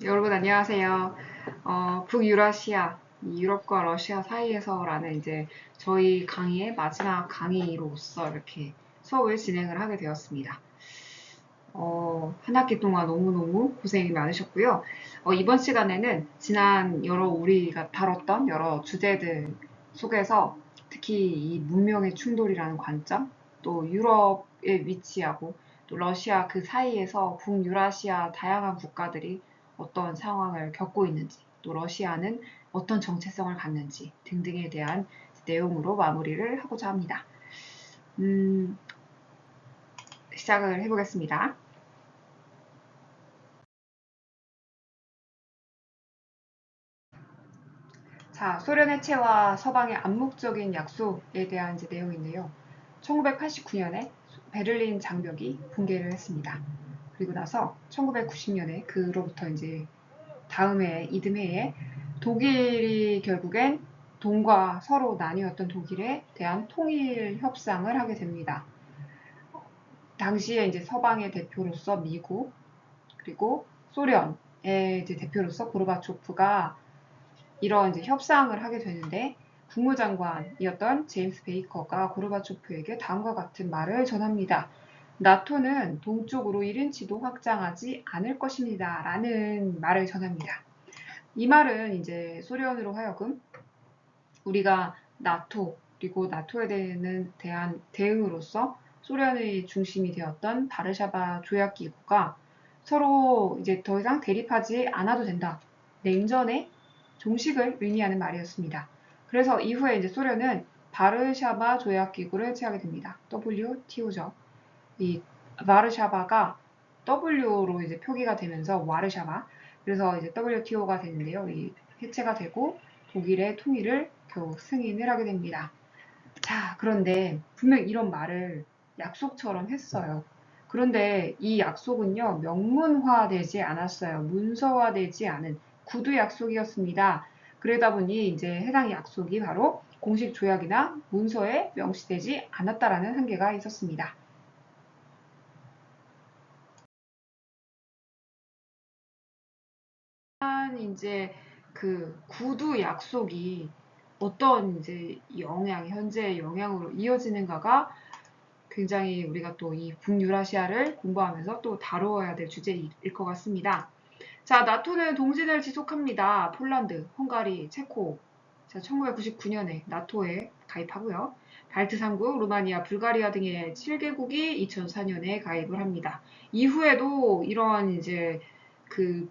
여러분 안녕하세요. 북유라시아, 이 유럽과 러시아 사이에서라는 이제 저희 강의의 마지막 강의로서 이렇게 수업을 진행을 하게 되었습니다. 한 학기 동안 너무너무 고생이 많으셨고요. 이번 시간에는 지난 우리가 다뤘던 여러 주제들 속에서 특히 이 문명의 충돌이라는 관점, 또 유럽에 위치하고 또 러시아 그 사이에서 북유라시아 다양한 국가들이 어떤 상황을 겪고 있는지, 또 러시아는 어떤 정체성을 갖는지 등등에 대한 내용으로 마무리를 하고자 합니다. 시작을 해보겠습니다. 자, 소련 해체와 서방의 암묵적인 약속에 대한 이제 내용인데요. 1989년에 베를린 장벽이 붕괴를 했습니다. 그리고 나서 1990년에 그로부터 이제 다음 해 이듬해에 독일이 결국엔 동과 서로 나뉘었던 독일에 대한 통일 협상을 하게 됩니다. 당시에 이제 서방의 대표로서 미국 그리고 소련의 이제 대표로서 고르바초프가 이런 이제 협상을 하게 되는데 국무장관이었던 제임스 베이커가 고르바초프에게 다음과 같은 말을 전합니다. 나토는 동쪽으로 1인치도 확장하지 않을 것입니다. 라는 말을 전합니다. 이 말은 이제 소련으로 하여금 우리가 나토 그리고 나토에 대한 대응으로서 소련의 중심이 되었던 바르샤바 조약기구가 서로 이제 더 이상 대립하지 않아도 된다. 냉전의 종식을 의미하는 말이었습니다. 그래서 이후에 이제 소련은 바르샤바 조약기구를 해체하게 됩니다. WTO죠. 이 바르샤바가 W로 이제 표기가 되면서 와르샤바. 그래서 이제 WTO가 되는데요. 이 해체가 되고 독일의 통일을 결국 승인을 하게 됩니다. 자, 그런데 분명 이런 말을 약속처럼 했어요. 그런데 이 약속은요, 명문화되지 않았어요. 문서화되지 않은 구두 약속이었습니다. 그러다 보니 이제 해당 약속이 바로 공식 조약이나 문서에 명시되지 않았다라는 한계가 있었습니다. 이제 그 구두 약속이 어떤 이제 현재 영향으로 이어지는가가 굉장히 우리가 또 이 북유라시아를 공부하면서 또 다루어야 될 주제일 것 같습니다. 자, 나토는 동진을 지속합니다. 폴란드, 헝가리, 체코. 자, 1999년에 나토에 가입하고요. 발트 3국, 루마니아, 불가리아 등의 7개국이 2004년에 가입을 합니다. 이후에도 이런 이제 그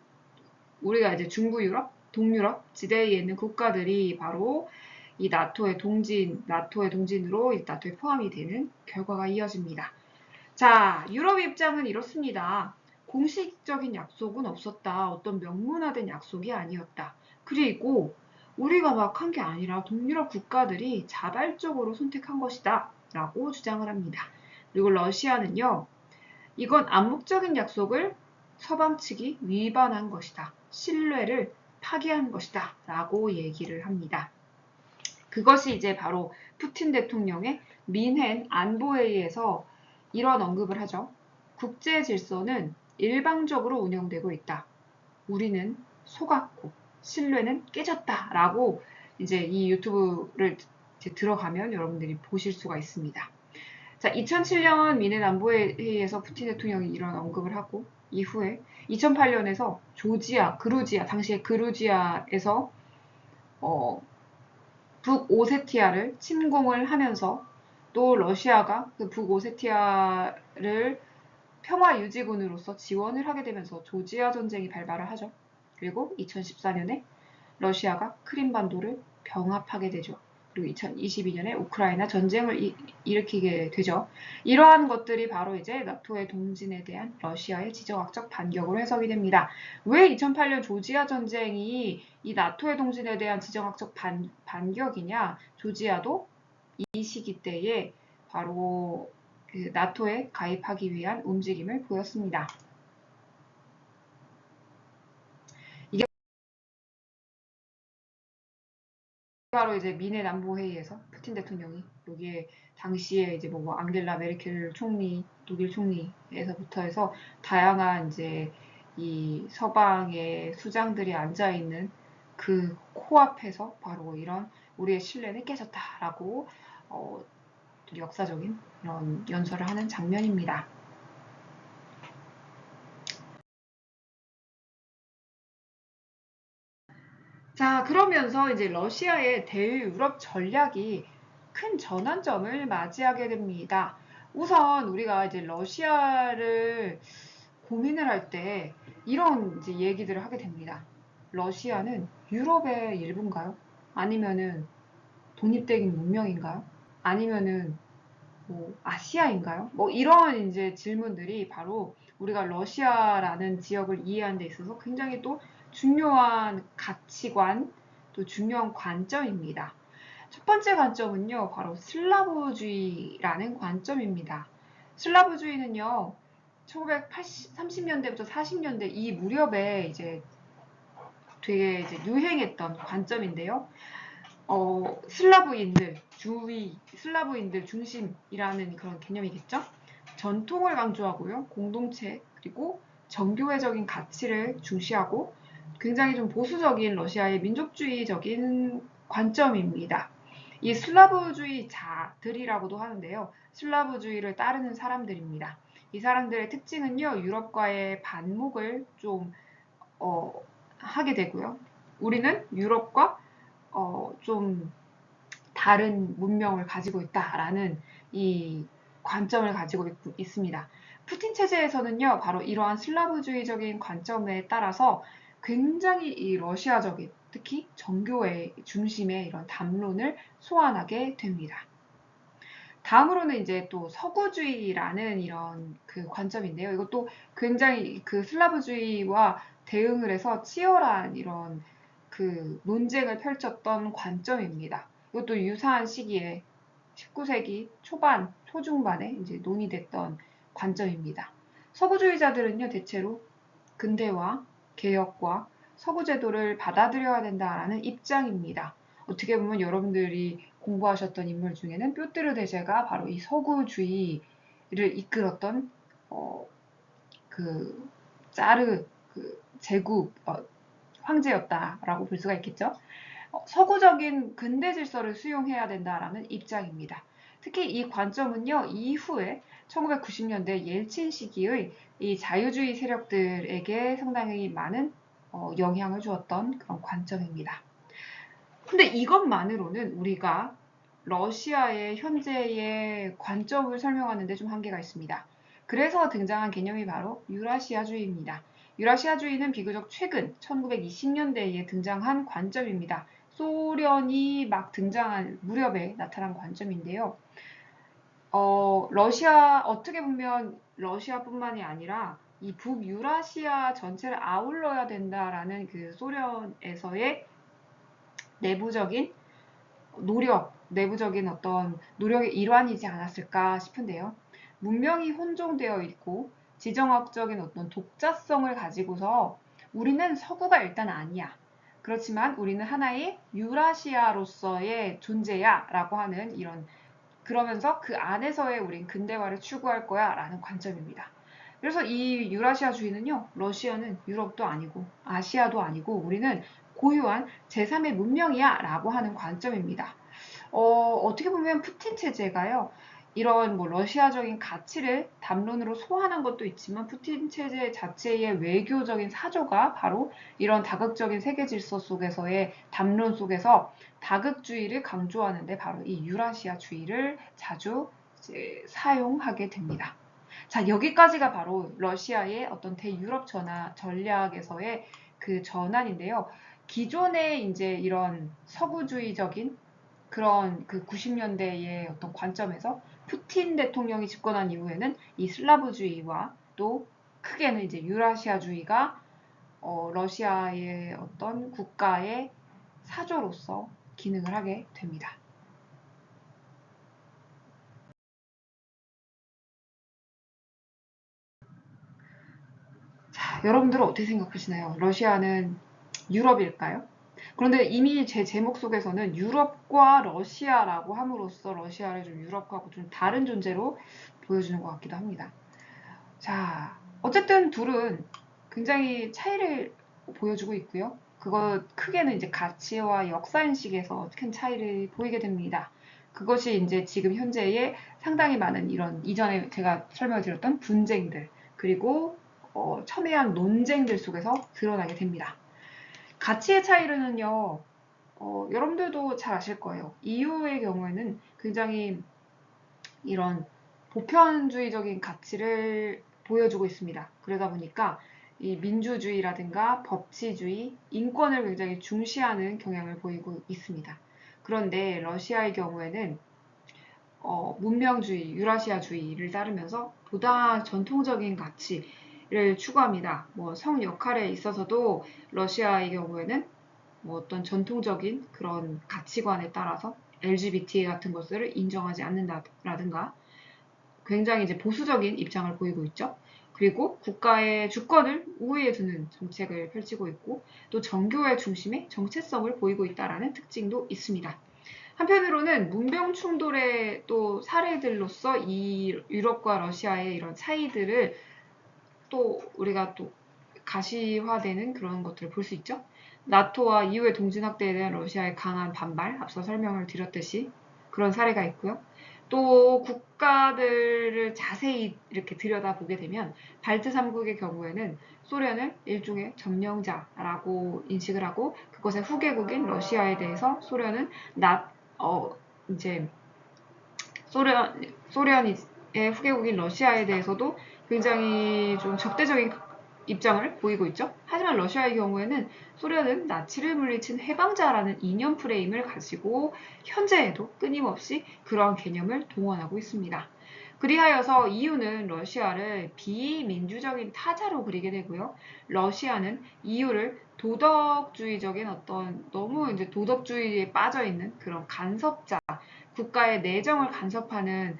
우리가 이제 중부 유럽, 동유럽 지대에 있는 국가들이 바로 이 나토의 동진으로 이 나토에 포함이 되는 결과가 이어집니다. 자, 유럽 입장은 이렇습니다. 공식적인 약속은 없었다. 어떤 명문화된 약속이 아니었다. 그리고 우리가 막 한 게 아니라 동유럽 국가들이 자발적으로 선택한 것이다. 라고 주장을 합니다. 그리고 러시아는요. 이건 암묵적인 약속을 서방 측이 위반한 것이다. 신뢰를 파기한 것이다. 라고 얘기를 합니다. 그것이 이제 바로 푸틴 대통령의 민헨 안보회의에서 이런 언급을 하죠. 국제 질서는 일방적으로 운영되고 있다. 우리는 속았고 신뢰는 깨졌다. 라고 이제 이 유튜브를 이제 들어가면 여러분들이 보실 수가 있습니다. 자, 2007년 미넨 안보회의에서 푸틴 대통령이 이런 언급을 하고 이후에 2008년에서 그루지아, 당시에 그루지아에서 북오세티아를 침공을 하면서 또 러시아가 그 북오세티아를 평화유지군으로서 지원을 하게 되면서 조지아 전쟁이 발발을 하죠. 그리고 2014년에 러시아가 크림반도를 병합하게 되죠. 그리고 2022년에 우크라이나 전쟁을 일으키게 되죠. 이러한 것들이 바로 이제 나토의 동진에 대한 러시아의 지정학적 반격으로 해석이 됩니다. 왜 2008년 조지아 전쟁이 이 나토의 동진에 대한 지정학적 반격이냐? 조지아도 이 시기 때에 바로 그 나토에 가입하기 위한 움직임을 보였습니다. 이게 바로 이제 미네 남부 회의에서 푸틴 대통령이 여기에 당시에 이제 뭐 앙겔라 메르켈 총리, 독일 총리에서부터 해서 다양한 이제 이 서방의 수장들이 앉아있는 그 코앞에서 바로 이런 우리의 신뢰는 깨졌다라고 역사적인 이런 연설을 하는 장면입니다. 자, 그러면서 이제 러시아의 대유럽 전략이 큰 전환점을 맞이하게 됩니다. 우선 우리가 이제 러시아를 고민을 할 때 이런 이제 얘기들을 하게 됩니다. 러시아는 유럽의 일부인가요? 아니면은 독립된 문명인가요? 아니면은 뭐 아시아인가요? 뭐 이런 이제 질문들이 바로 우리가 러시아라는 지역을 이해하는 데 있어서 굉장히 또 중요한 가치관, 또 중요한 관점입니다. 첫 번째 관점은요, 바로 슬라브주의라는 관점입니다. 슬라브주의는요, 1930년대부터 40년대 이 무렵에 이제 되게 이제 유행했던 관점인데요. 슬라브인들 중심이라는 그런 개념이겠죠. 전통을 강조하고요. 공동체, 그리고 정교회적인 가치를 중시하고 굉장히 좀 보수적인 러시아의 민족주의적인 관점입니다. 이 슬라브주의자들이라고도 하는데요. 슬라브주의를 따르는 사람들입니다. 이 사람들의 특징은요. 유럽과의 반목을 좀 하게 되고요. 우리는 유럽과 좀 다른 문명을 가지고 있다라는 이 관점을 가지고 있습니다. 푸틴 체제에서는요, 바로 이러한 슬라브주의적인 관점에 따라서 굉장히 이 러시아적인, 특히 정교회 중심의 이런 담론을 소환하게 됩니다. 다음으로는 이제 또 서구주의라는 이런 그 관점인데요. 이것도 굉장히 그 슬라브주의와 대응을 해서 치열한 이런 그 논쟁을 펼쳤던 관점입니다. 이것도 유사한 시기에 19세기 초반, 초중반에 이제 논의됐던 관점입니다. 서구주의자들은요, 대체로 근대화, 개혁과 서구 제도를 받아들여야 된다라는 입장입니다. 어떻게 보면 여러분들이 공부하셨던 인물 중에는 뾰테르 대제가 바로 이 서구주의를 이끌었던 그 짜르 그 제국 황제였다라고 볼 수가 있겠죠. 서구적인 근대 질서를 수용해야 된다라는 입장입니다. 특히 이 관점은요, 이후에 1990년대 옐친 시기의 이 자유주의 세력들에게 상당히 많은 영향을 주었던 그런 관점입니다. 근데 이것만으로는 우리가 러시아의 현재의 관점을 설명하는데 좀 한계가 있습니다. 그래서 등장한 개념이 바로 유라시아주의입니다. 유라시아주의는 비교적 최근 1920년대에 등장한 관점입니다. 소련이 막 등장한 무렵에 나타난 관점인데요. 어떻게 보면 러시아뿐만이 아니라 이 북유라시아 전체를 아울러야 된다라는 그 소련에서의 내부적인 내부적인 어떤 노력의 일환이지 않았을까 싶은데요. 문명이 혼종되어 있고 지정학적인 어떤 독자성을 가지고서 우리는 서구가 일단 아니야. 그렇지만 우리는 하나의 유라시아로서의 존재야 라고 하는 이런 그러면서 그 안에서의 우린 근대화를 추구할 거야 라는 관점입니다. 그래서 이 유라시아주의는요, 러시아는 유럽도 아니고 아시아도 아니고 우리는 고유한 제3의 문명이야 라고 하는 관점입니다. 어떻게 보면 푸틴 체제가요, 이런 뭐 러시아적인 가치를 담론으로 소환한 것도 있지만 푸틴 체제 자체의 외교적인 사조가 바로 이런 다극적인 세계 질서 속에서의 담론 속에서 다극주의를 강조하는데 바로 이 유라시아주의를 자주 이제 사용하게 됩니다. 자, 여기까지가 바로 러시아의 어떤 대유럽 전략에서의 그 전환인데요. 기존의 이제 이런 서구주의적인 그런 그 90년대의 어떤 관점에서 푸틴 대통령이 집권한 이후에는 이 슬라브주의와 또 크게는 이제 유라시아주의가 러시아의 어떤 국가의 사조로서 기능을 하게 됩니다. 자, 여러분들은 어떻게 생각하시나요? 러시아는 유럽일까요? 그런데 이미 제 제목 속에서는 유럽과 러시아라고 함으로써 러시아를 좀 유럽하고 좀 다른 존재로 보여주는 것 같기도 합니다. 자, 어쨌든 둘은 굉장히 차이를 보여주고 있고요. 그거 크게는 이제 가치와 역사인식에서 큰 차이를 보이게 됩니다. 그것이 이제 지금 현재의 상당히 많은 이런 이전에 제가 설명을 드렸던 분쟁들 그리고 첨예한 논쟁들 속에서 드러나게 됩니다. 가치의 차이는요, 여러분들도 잘 아실 거예요. EU의 경우에는 굉장히 이런 보편주의적인 가치를 보여주고 있습니다. 그러다 보니까 이 민주주의라든가 법치주의, 인권을 굉장히 중시하는 경향을 보이고 있습니다. 그런데 러시아의 경우에는 문명주의, 유라시아주의를 따르면서 보다 전통적인 가치를 추구합니다. 뭐 성 역할에 있어서도 러시아의 경우에는 뭐 어떤 전통적인 그런 가치관에 따라서 LGBT 같은 것들을 인정하지 않는다라든가 굉장히 이제 보수적인 입장을 보이고 있죠. 그리고 국가의 주권을 우위에 두는 정책을 펼치고 있고 또 정교의 중심에 정체성을 보이고 있다라는 특징도 있습니다. 한편으로는 문명 충돌의 또 사례들로서 이 유럽과 러시아의 이런 차이들을 또 우리가 또 가시화되는 그런 것들을 볼 수 있죠. 나토와 이후의 동진 확대에 대한 러시아의 강한 반발, 앞서 설명을 드렸듯이 그런 사례가 있고요. 또 국가들을 자세히 이렇게 들여다보게 되면 발트 3국의 경우에는 소련을 일종의 점령자라고 인식을 하고 그것의 후계국인 러시아에 대해서 소련은 이제 소련의 후계국인 러시아에 대해서도 굉장히 좀 적대적인 입장을 보이고 있죠. 하지만 러시아의 경우에는 소련은 나치를 물리친 해방자라는 이념 프레임을 가지고 현재에도 끊임없이 그러한 개념을 동원하고 있습니다. 그리하여서 EU는 러시아를 비민주적인 타자로 그리게 되고요. 러시아는 EU를 도덕주의적인 어떤 너무 이제 도덕주의에 빠져 있는 그런 간섭자, 국가의 내정을 간섭하는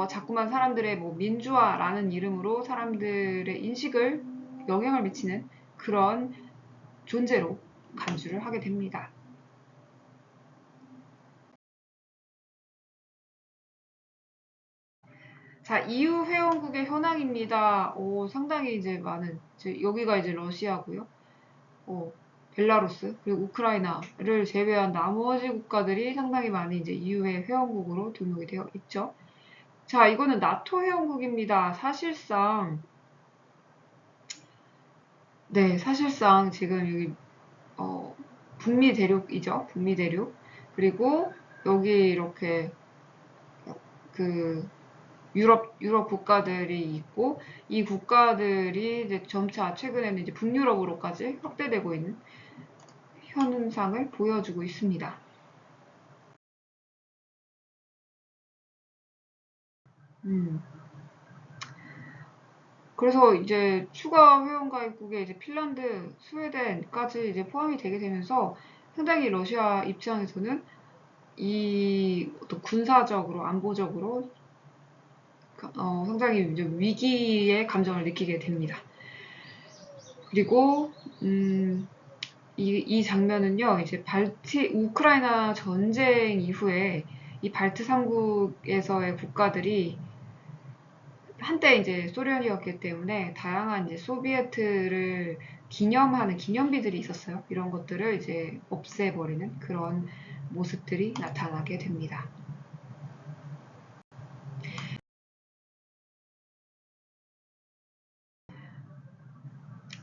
자꾸만 사람들의 뭐 민주화라는 이름으로 사람들의 인식을 영향을 미치는 그런 존재로 간주를 하게 됩니다. 자, EU 회원국의 현황입니다. 상당히 이제 많은, 여기가 이제 러시아고요. 벨라루스, 그리고 우크라이나를 제외한 나머지 국가들이 상당히 많이 이제 EU의 회원국으로 등록이 되어 있죠. 자, 이거는 나토 회원국입니다. 사실상 지금 여기 북미 대륙이죠. 북미 대륙. 그리고 여기 이렇게 그 유럽 국가들이 있고 이 국가들이 이제 점차 최근에는 이제 북유럽으로까지 확대되고 있는 현상을 보여주고 있습니다. 음. 그래서 이제 추가 회원가입국에 이제 핀란드, 스웨덴까지 이제 포함이 되게 되면서 상당히 러시아 입장에서는 이 어떤 군사적으로 안보적으로 상당히 이제 위기의 감정을 느끼게 됩니다. 그리고 이 장면은요, 이제 우크라이나 전쟁 이후에 이 발트 3국에서의 국가들이 한때 이제 소련이었기 때문에 다양한 이제 소비에트를 기념하는 기념비들이 있었어요. 이런 것들을 이제 없애버리는 그런 모습들이 나타나게 됩니다.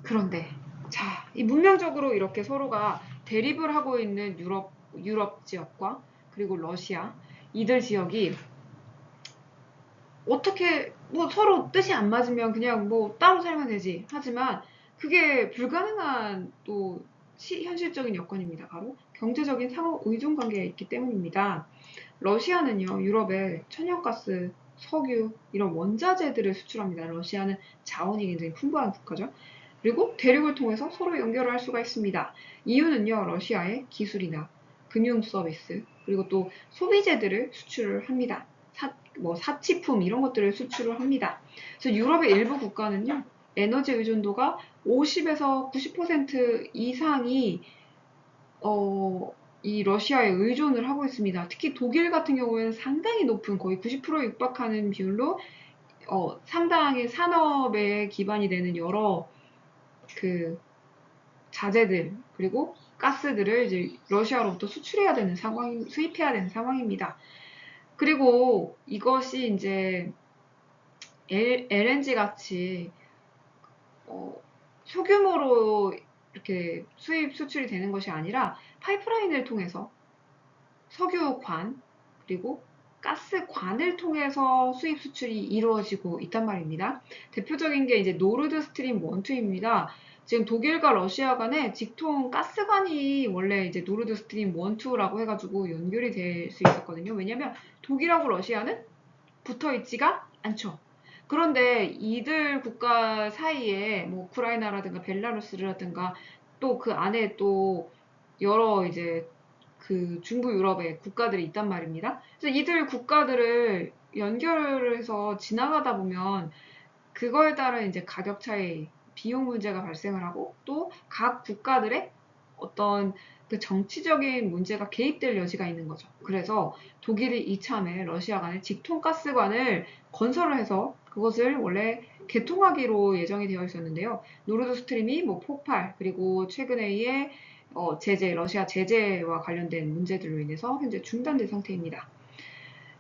그런데 자, 이 문명적으로 이렇게 서로가 대립을 하고 있는 유럽 지역과 그리고 러시아 이들 지역이 어떻게 뭐 서로 뜻이 안 맞으면 그냥 뭐 따로 살면 되지. 하지만 그게 불가능한 또 현실적인 여건입니다. 바로 경제적인 상호 의존 관계에 있기 때문입니다. 러시아는요, 유럽에 천연가스, 석유 이런 원자재들을 수출합니다. 러시아는 자원이 굉장히 풍부한 국가죠. 그리고 대륙을 통해서 서로 연결을 할 수가 있습니다. 이유는요, 러시아의 기술이나 금융 서비스 그리고 또 소비재들을 수출을 합니다. 사치품 이런 것들을 수출을 합니다. 그래서 유럽의 일부 국가는요, 에너지 의존도가 50에서 90% 이상이 이 러시아에 의존을 하고 있습니다. 특히 독일 같은 경우에는 상당히 높은 거의 90%에 육박하는 비율로 상당히 산업에 기반이 되는 여러 그 자재들 그리고 가스들을 이제 러시아로부터 수출해야 되는 상황, 수입해야 되는 상황입니다. 그리고 이것이 이제 LNG 같이 소규모로 이렇게 수입 수출이 되는 것이 아니라 파이프라인을 통해서 석유관 그리고 가스관을 통해서 수입 수출이 이루어지고 있단 말입니다. 대표적인 게 이제 노르드 스트림 1, 2입니다. 지금 독일과 러시아 간에 직통 가스관이 원래 이제 노르드 스트림 1, 2라고 해가지고 연결이 될 수 있었거든요. 왜냐면 독일하고 러시아는 붙어 있지가 않죠. 그런데 이들 국가 사이에 뭐 우크라이나라든가 벨라루스라든가 또 그 안에 또 여러 이제 그 중부 유럽의 국가들이 있단 말입니다. 그래서 이들 국가들을 연결을 해서 지나가다 보면 그거에 따른 이제 가격 차이, 비용 문제가 발생을 하고 또 각 국가들의 어떤 그 정치적인 문제가 개입될 여지가 있는 거죠. 그래서 독일이 이참에 러시아 간에 직통가스관을 건설을 해서 그것을 원래 개통하기로 예정이 되어 있었는데요. 노르드 스트림이 뭐 폭발 그리고 최근에의 제재, 러시아 제재와 관련된 문제들로 인해서 현재 중단된 상태입니다.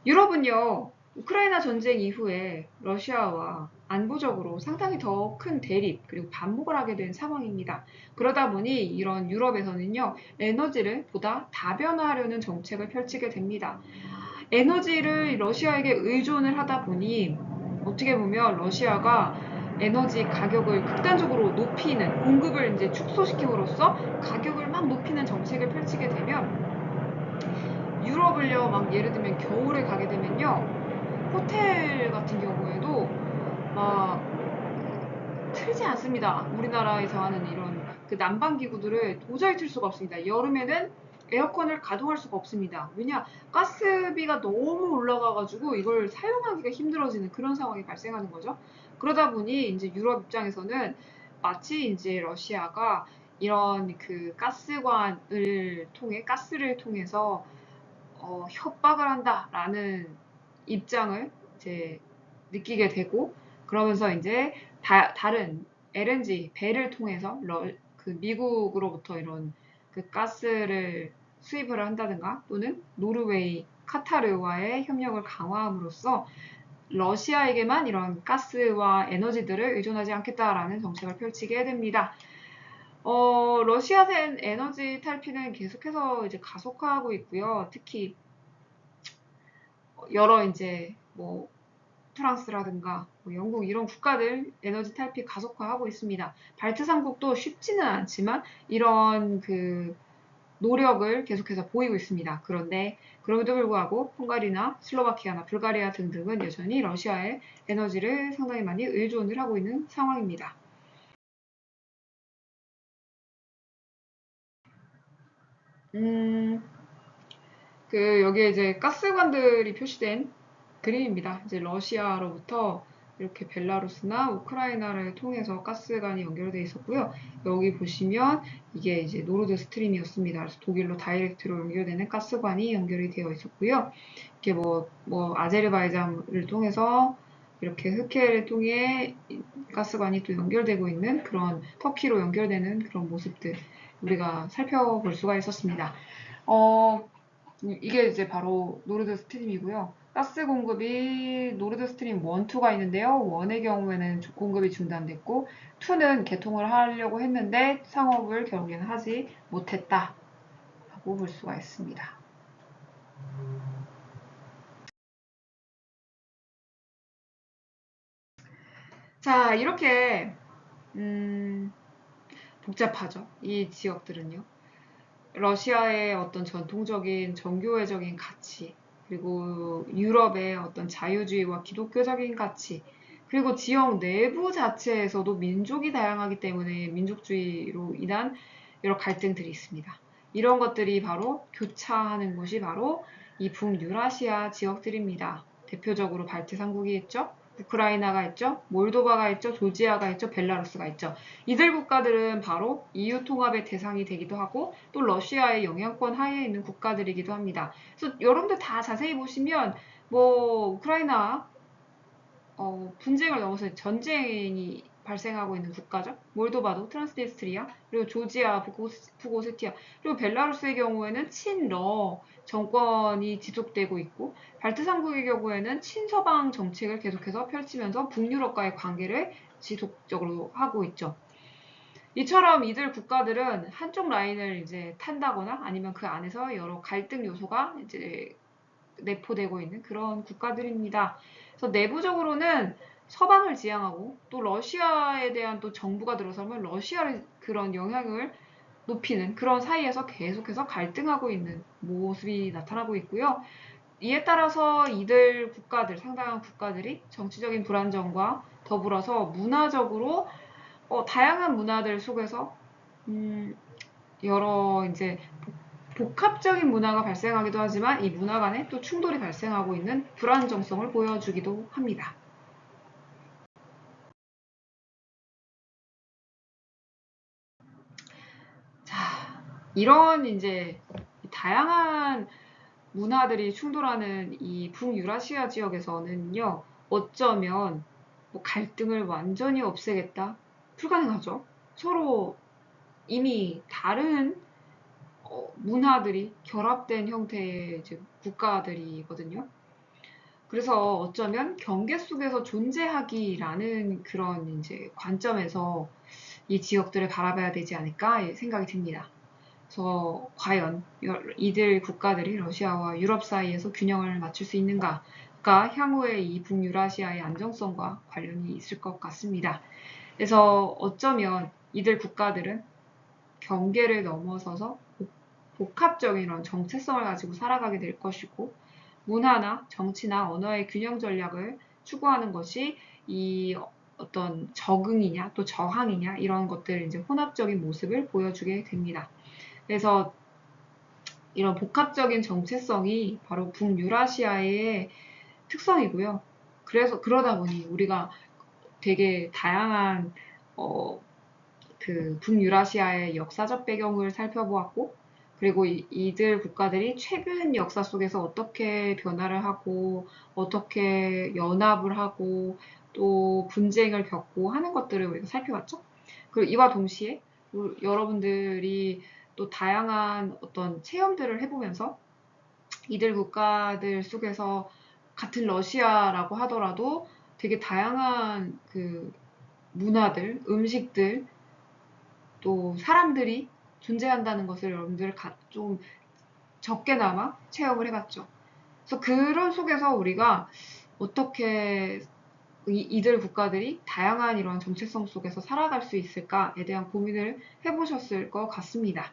유럽은요, 우크라이나 전쟁 이후에 러시아와 안보적으로 상당히 더 큰 대립 그리고 반목을 하게 된 상황입니다. 그러다 보니 이런 유럽에서는요, 에너지를 보다 다변화하려는 정책을 펼치게 됩니다. 에너지를 러시아에게 의존을 하다 보니 어떻게 보면 러시아가 에너지 가격을 극단적으로 높이는 공급을 이제 축소시킴으로써 가격을 막 높이는 정책을 펼치게 되면 유럽을요, 막 예를 들면 겨울에 가게 되면요, 호텔 같은 경우에도 막 틀지 않습니다. 우리나라에서 하는 이런 그 난방 기구들을 도저히 틀 수가 없습니다. 여름에는 에어컨을 가동할 수가 없습니다. 왜냐? 가스비가 너무 올라가가지고 이걸 사용하기가 힘들어지는 그런 상황이 발생하는 거죠. 그러다 보니 이제 유럽 입장에서는 마치 이제 러시아가 이런 그 가스관을 통해 가스를 통해서 협박을 한다라는 입장을 이제 느끼게 되고 그러면서 이제 다른 LNG 배를 통해서 그 미국으로부터 이런 그 가스를 수입을 한다든가 또는 노르웨이, 카타르와의 협력을 강화함으로써 러시아에게만 이런 가스와 에너지들을 의존하지 않겠다라는 정책을 펼치게 됩니다. 러시아산 에너지 탈피는 계속해서 이제 가속화하고 있고요. 특히 여러 이제 뭐 프랑스라든가 뭐 영국 이런 국가들 에너지 탈피 가속화하고 있습니다. 발트 삼국도 쉽지는 않지만 이런 그 노력을 계속해서 보이고 있습니다. 그런데 그럼에도 불구하고 헝가리나 슬로바키아나 불가리아 등등은 여전히 러시아의 에너지를 상당히 많이 의존을 하고 있는 상황입니다. 여기에 이제 가스관들이 표시된 그림입니다. 이제 러시아로부터 이렇게 벨라루스나 우크라이나를 통해서 가스관이 연결되어 있었고요. 여기 보시면 이게 이제 노르드 스트림이었습니다. 그래서 독일로 다이렉트로 연결되는 가스관이 연결이 되어 있었고요. 이렇게 뭐 아제르바이잔을 통해서 이렇게 흑해를 통해 가스관이 또 연결되고 있는 그런 터키로 연결되는 그런 모습들 우리가 살펴볼 수가 있었습니다. 이게 이제 바로 노르드 스트림이고요. 가스 공급이 노르드 스트림 1, 2가 있는데요. 1의 경우에는 공급이 중단됐고 2는 개통을 하려고 했는데 상업을 결국에는 하지 못했다라고 볼 수가 있습니다. 자, 이렇게 복잡하죠. 이 지역들은요. 러시아의 어떤 전통적인 정교회적인 가치, 그리고 유럽의 어떤 자유주의와 기독교적인 가치, 그리고 지역 내부 자체에서도 민족이 다양하기 때문에 민족주의로 인한 여러 갈등들이 있습니다. 이런 것들이 바로 교차하는 곳이 바로 이 북유라시아 지역들입니다. 대표적으로 발트 삼국이 있죠. 우크라이나가 있죠. 몰도바가 있죠. 조지아가 있죠. 벨라루스가 있죠. 이들 국가들은 바로 EU 통합의 대상이 되기도 하고 또 러시아의 영향권 하에 있는 국가들이기도 합니다. 그래서 여러분들 다 자세히 보시면 뭐 우크라이나 분쟁을 넘어서 전쟁이 발생하고 있는 국가죠. 몰도바도, 트란스니스트리아, 그리고 조지아, 북오세티아, 그리고 벨라루스의 경우에는 친러 정권이 지속되고 있고, 발트 3국의 경우에는 친서방 정책을 계속해서 펼치면서 북유럽과의 관계를 지속적으로 하고 있죠. 이처럼 이들 국가들은 한쪽 라인을 이제 탄다거나 아니면 그 안에서 여러 갈등 요소가 이제 내포되고 있는 그런 국가들입니다. 그래서 내부적으로는 서방을 지향하고 또 러시아에 대한 또 정부가 들어서면 러시아의 그런 영향을 높이는 그런 사이에서 계속해서 갈등하고 있는 모습이 나타나고 있고요. 이에 따라서 이들 국가들, 상당한 국가들이 정치적인 불안정과 더불어서 문화적으로 다양한 문화들 속에서 여러 이제 복합적인 문화가 발생하기도 하지만 이 문화 간에 또 충돌이 발생하고 있는 불안정성을 보여주기도 합니다. 자, 이런 이제 다양한 문화들이 충돌하는 이 북유라시아 지역에서는요, 어쩌면 뭐 갈등을 완전히 없애겠다? 불가능하죠. 서로 이미 다른 문화들이 결합된 형태의 이제 국가들이거든요. 그래서 어쩌면 경계 속에서 존재하기라는 그런 이제 관점에서 이 지역들을 바라봐야 되지 않을까 생각이 듭니다. 그래서 과연 이들 국가들이 러시아와 유럽 사이에서 균형을 맞출 수 있는가가 향후의 이 북유라시아의 안정성과 관련이 있을 것 같습니다. 그래서 어쩌면 이들 국가들은 경계를 넘어서서 복합적인 이런 정체성을 가지고 살아가게 될 것이고 문화나 정치나 언어의 균형 전략을 추구하는 것이 이 어떤 적응이냐 또 저항이냐 이런 것들 이제 혼합적인 모습을 보여주게 됩니다. 그래서 이런 복합적인 정체성이 바로 북유라시아의 특성이고요. 그래서 그러다 보니 우리가 되게 다양한 그 북유라시아의 역사적 배경을 살펴보았고 그리고 이들 국가들이 최근 역사 속에서 어떻게 변화를 하고 어떻게 연합을 하고 또 분쟁을 겪고 하는 것들을 우리가 살펴봤죠. 그리고 이와 동시에 여러분들이 또 다양한 어떤 체험들을 해보면서 이들 국가들 속에서 같은 러시아라고 하더라도 되게 다양한 그 문화들, 음식들, 또 사람들이 존재한다는 것을 여러분들 좀 적게나마 체험을 해봤죠. 그래서 그런 속에서 우리가 어떻게 이들 국가들이 다양한 이런 정체성 속에서 살아갈 수 있을까에 대한 고민을 해보셨을 것 같습니다.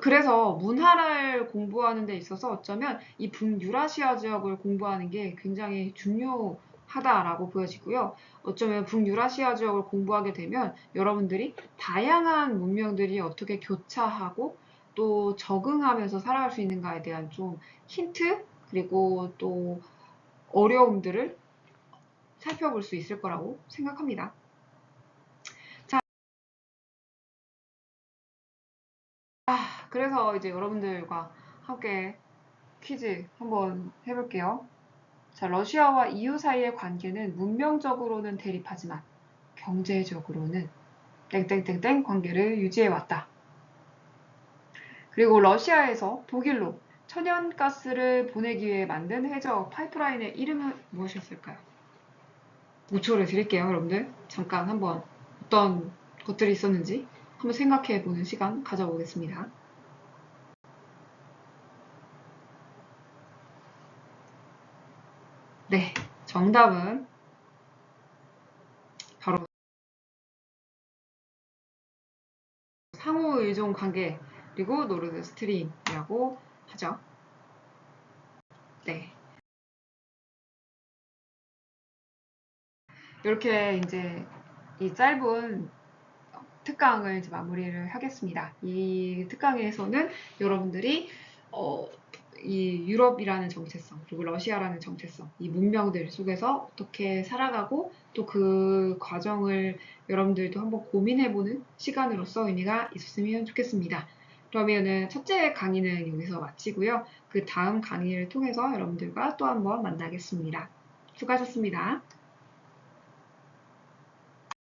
그래서 문화를 공부하는 데 있어서 어쩌면 이 북유라시아 지역을 공부하는 게 굉장히 중요하다라고 보여지고요. 어쩌면 북유라시아 지역을 공부하게 되면 여러분들이 다양한 문명들이 어떻게 교차하고 또 적응하면서 살아갈 수 있는가에 대한 좀 힌트 그리고 또 어려움들을 살펴볼 수 있을 거라고 생각합니다. 자, 그래서 이제 여러분들과 함께 퀴즈 한번 해볼게요. 자, 러시아와 EU 사이의 관계는 문명적으로는 대립하지만 경제적으로는 땡땡땡땡 관계를 유지해왔다. 그리고 러시아에서 독일로 천연가스를 보내기 위해 만든 해저 파이프라인의 이름은 무엇이었을까요? 5초를 드릴게요, 여러분들. 잠깐 한번 어떤 것들이 있었는지 한번 생각해보는 시간 가져보겠습니다. 네, 정답은 바로 상호 의존 관계 그리고 노르드 스트림이라고 하죠. 네. 이렇게 이제 이 짧은 특강을 이제 마무리를 하겠습니다. 이 특강에서는 여러분들이 이 유럽이라는 정체성 그리고 러시아라는 정체성 이 문명들 속에서 어떻게 살아가고 또 그 과정을 여러분들도 한번 고민해보는 시간으로서 의미가 있었으면 좋겠습니다. 그러면은 첫째 강의는 여기서 마치고요. 그 다음 강의를 통해서 여러분들과 또 한번 만나겠습니다. 수고하셨습니다.